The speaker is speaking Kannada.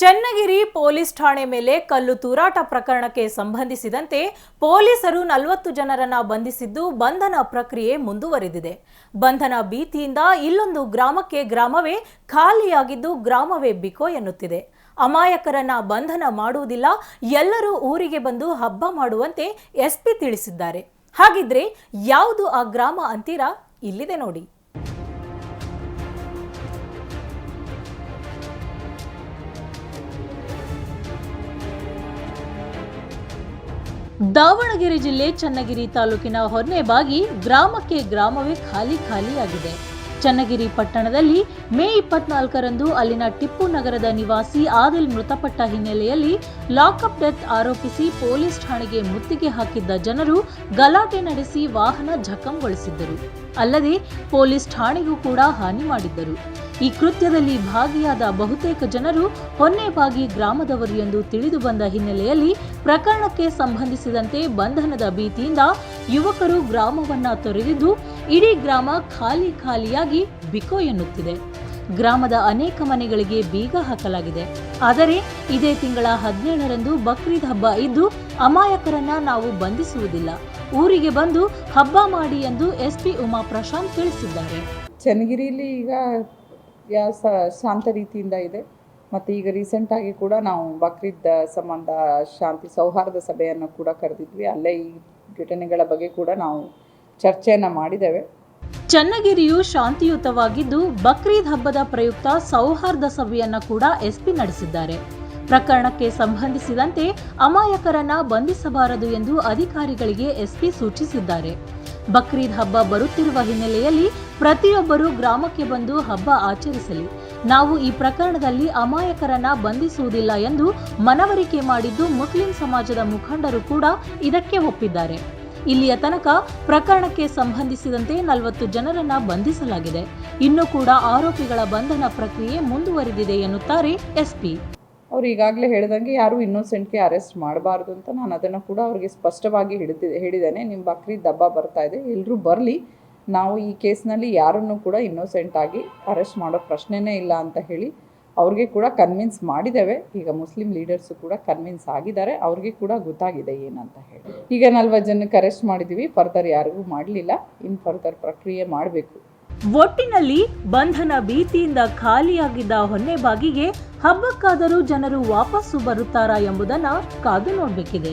ಚನ್ನಗಿರಿ ಪೊಲೀಸ್ ಠಾಣೆ ಮೇಲೆ ಕಲ್ಲು ತೂರಾಟ ಪ್ರಕರಣಕ್ಕೆ ಸಂಬಂಧಿಸಿದಂತೆ ಪೊಲೀಸರು 40 ಜನರನ್ನ ಬಂಧಿಸಿದ್ದು ಬಂಧನ ಪ್ರಕ್ರಿಯೆ ಮುಂದುವರೆದಿದೆ. ಬಂಧನ ಭೀತಿಯಿಂದ ಇಲ್ಲೊಂದು ಗ್ರಾಮವೇ ಖಾಲಿಯಾಗಿದ್ದು ಗ್ರಾಮವೇ ಬಿಕೋ ಎನ್ನುತ್ತಿದೆ. ಅಮಾಯಕರನ್ನ ಬಂಧನ ಮಾಡುವುದಿಲ್ಲ, ಎಲ್ಲರೂ ಊರಿಗೆ ಬಂದು ಹಬ್ಬ ಮಾಡುವಂತೆ ಎಸ್ಪಿ ತಿಳಿಸಿದ್ದಾರೆ. ಹಾಗಿದ್ರೆ ಯಾವುದು ಆ ಗ್ರಾಮ ಅಂತೀರಾ? ಇಲ್ಲಿದೆ ನೋಡಿ. ದಾವಣಗೆರೆ ಜಿಲ್ಲೆ ಚನ್ನಗಿರಿ ತಾಲೂಕಿನ ಹೊನ್ನೆಬಾಗಿ ಗ್ರಾಮವೇ ಖಾಲಿಯಾಗಿದೆ. ಚನ್ನಗಿರಿ ಪಟ್ಟಣದಲ್ಲಿ ಮೇ 24ರಂದು ಅಲ್ಲಿನ ಟಿಪ್ಪು ನಗರದ ನಿವಾಸಿ ಆದಿಲ್ ಮೃತಪಟ್ಟ ಹಿನ್ನೆಲೆಯಲ್ಲಿ ಲಾಕಪ್ ಡೆತ್ ಆರೋಪಿಸಿ ಪೊಲೀಸ್ ಠಾಣೆಗೆ ಮುತ್ತಿಗೆ ಹಾಕಿದ್ದ ಜನರು ಗಲಾಟೆ ನಡೆಸಿ ವಾಹನ ಜಖಂಗೊಳಿಸಿದ್ದರು. ಅಲ್ಲದೆ ಪೊಲೀಸ್ ಠಾಣೆಗೂ ಕೂಡ ಹಾನಿ ಮಾಡಿದ್ದರು. ಈ ಕೃತ್ಯದಲ್ಲಿ ಭಾಗಿಯಾದ ಬಹುತೇಕ ಜನರು ಹೊನ್ನೆಬಾಗಿ ಗ್ರಾಮದವರು ಎಂದು ತಿಳಿದು ಬಂದ ಹಿನ್ನೆಲೆಯಲ್ಲಿ ಪ್ರಕರಣಕ್ಕೆ ಸಂಬಂಧಿಸಿದಂತೆ ಬಂಧನದ ಭೀತಿಯಿಂದ ಯುವಕರು ಗ್ರಾಮವನ್ನ ತೊರೆದಿದ್ದು ಇಡೀ ಗ್ರಾಮ ಖಾಲಿಯಾಗಿ ಬಿಕೋ ಎನ್ನುತ್ತಿದೆ. ಗ್ರಾಮದ ಅನೇಕ ಮನೆಗಳಿಗೆ ಬೀಗ ಹಾಕಲಾಗಿದೆ. ಆದರೆ ಇದೇ ತಿಂಗಳ 17ರಂದು ಬಕ್ರೀದ್ ಹಬ್ಬ ಇದ್ದು ಅಮಾಯಕರನ್ನ ನಾವು ಬಂಧಿಸುವುದಿಲ್ಲ, ಊರಿಗೆ ಬಂದು ಹಬ್ಬ ಮಾಡಿ ಎಂದು ಎಸ್ಪಿ ಉಮಾ ಪ್ರಶಾಂತ್ ತಿಳಿಸಿದ್ದಾರೆ. ಚನ್ನಗಿರಿಯಲ್ಲಿ ಈಗ ಶಾಂತ ರೀತಿಯಿಂದ ಇದೆ. ಮತ್ತು ಈಗ ರೀಸೆಂಟಾಗಿ ಕೂಡ ನಾವು ಬಕ್ರೀದ್ ಸಂಬಂಧ ಶಾಂತಿ ಸೌಹಾರ್ದ ಸಭೆಯನ್ನು ಕೂಡ ಕರೆದಿದ್ವಿ. ಅಲ್ಲೇ ಈ ಘಟನೆಗಳ ಬಗ್ಗೆ ಕೂಡ ನಾವು ಚರ್ಚೆಯನ್ನು ಮಾಡಿದ್ದೇವೆ. ಚನ್ನಗಿರಿಯು ಶಾಂತಿಯುತವಾಗಿದ್ದು ಬಕ್ರೀದ್ ಹಬ್ಬದ ಪ್ರಯುಕ್ತ ಸೌಹಾರ್ದ ಸಭೆಯನ್ನ ಕೂಡ ಎಸ್ಪಿ ನಡೆಸಿದ್ದಾರೆ. ಪ್ರಕರಣಕ್ಕೆ ಸಂಬಂಧಿಸಿದಂತೆ ಅಮಾಯಕರನ್ನ ಬಂಧಿಸಬಾರದು ಎಂದು ಅಧಿಕಾರಿಗಳಿಗೆ ಎಸ್ಪಿ ಸೂಚಿಸಿದ್ದಾರೆ. ಬಕ್ರೀದ್ ಹಬ್ಬ ಬರುತ್ತಿರುವ ಹಿನ್ನೆಲೆಯಲ್ಲಿ ಪ್ರತಿಯೊಬ್ಬರೂ ಗ್ರಾಮಕ್ಕೆ ಬಂದು ಹಬ್ಬ ಆಚರಿಸಲಿ, ನಾವು ಈ ಪ್ರಕರಣದಲ್ಲಿ ಅಮಾಯಕರನ್ನ ಬಂಧಿಸುವುದಿಲ್ಲ ಎಂದು ಮನವರಿಕೆ ಮಾಡಿದ್ದು ಮುಸ್ಲಿಂ ಸಮಾಜದ ಮುಖಂಡರು ಕೂಡ ಇದಕ್ಕೆ ಒಪ್ಪಿದ್ದಾರೆ. ಇಲ್ಲಿಯ ತನಕ ಪ್ರಕರಣಕ್ಕೆ ಸಂಬಂಧಿಸಿದಂತೆ 40 ಜನರನ್ನ ಬಂಧಿಸಲಾಗಿದೆ. ಇನ್ನೂ ಕೂಡ ಆರೋಪಿಗಳ ಬಂಧನ ಪ್ರಕ್ರಿಯೆ ಮುಂದುವರೆದಿದೆ ಎನ್ನುತ್ತಾರೆ ಎಸ್ಪಿ. ಅವ್ರು ಈಗಾಗಲೇ ಹೇಳಿದಂಗೆ ಯಾರು ಇನ್ನೋಸೆಂಟ್ಗೆ ಅರೆಸ್ಟ್ ಮಾಡಬಾರ್ದು ಅಂತ ನಾನು ಅದನ್ನು ಕೂಡ ಅವ್ರಿಗೆ ಸ್ಪಷ್ಟವಾಗಿ ಹೇಳಿದ್ದೇನೆ. ನಿಮ್ಮ ಬಕ್ರೀದ್ ಹಬ್ಬ ಬರ್ತಾ ಇದೆ, ಎಲ್ಲರೂ ಬರಲಿ, ನಾವು ಈ ಕೇಸ್ನಲ್ಲಿ ಯಾರನ್ನು ಕೂಡ ಇನ್ನೋಸೆಂಟ್ ಆಗಿ ಅರೆಸ್ಟ್ ಮಾಡೋ ಪ್ರಶ್ನೆನೇ ಇಲ್ಲ ಅಂತ ಹೇಳಿ ಅವ್ರಿಗೆ ಕೂಡ ಕನ್ವಿನ್ಸ್ ಮಾಡಿದ್ದೇವೆ. ಈಗ ಮುಸ್ಲಿಂ ಲೀಡರ್ಸು ಕೂಡ ಕನ್ವಿನ್ಸ್ ಆಗಿದ್ದಾರೆ, ಅವ್ರಿಗೆ ಕೂಡ ಗೊತ್ತಾಗಿದೆ ಏನಂತ ಹೇಳಿ. ಈಗ 40 ಜನಕ್ಕೆ ಅರೆಸ್ಟ್ ಮಾಡಿದ್ದೀವಿ, ಫರ್ದರ್ ಯಾರಿಗೂ ಮಾಡಲಿಲ್ಲ, ಇನ್ನು ಫರ್ದರ್ ಪ್ರಕ್ರಿಯೆ ಮಾಡಬೇಕು. ಒಟ್ಟಿನಲ್ಲಿ ಬಂಧನ ಭೀತಿಯಿಂದ ಖಾಲಿಯಾಗಿದ್ದ ಹೊನ್ನೆಬಾಗಿಗೆ ಹಬ್ಬಕ್ಕಾದರೂ ಜನರು ವಾಪಸ್ಸು ಬರುತ್ತಾರಾ ಎಂಬುದನ್ನು ಕಾದು ನೋಡಬೇಕಿದೆ.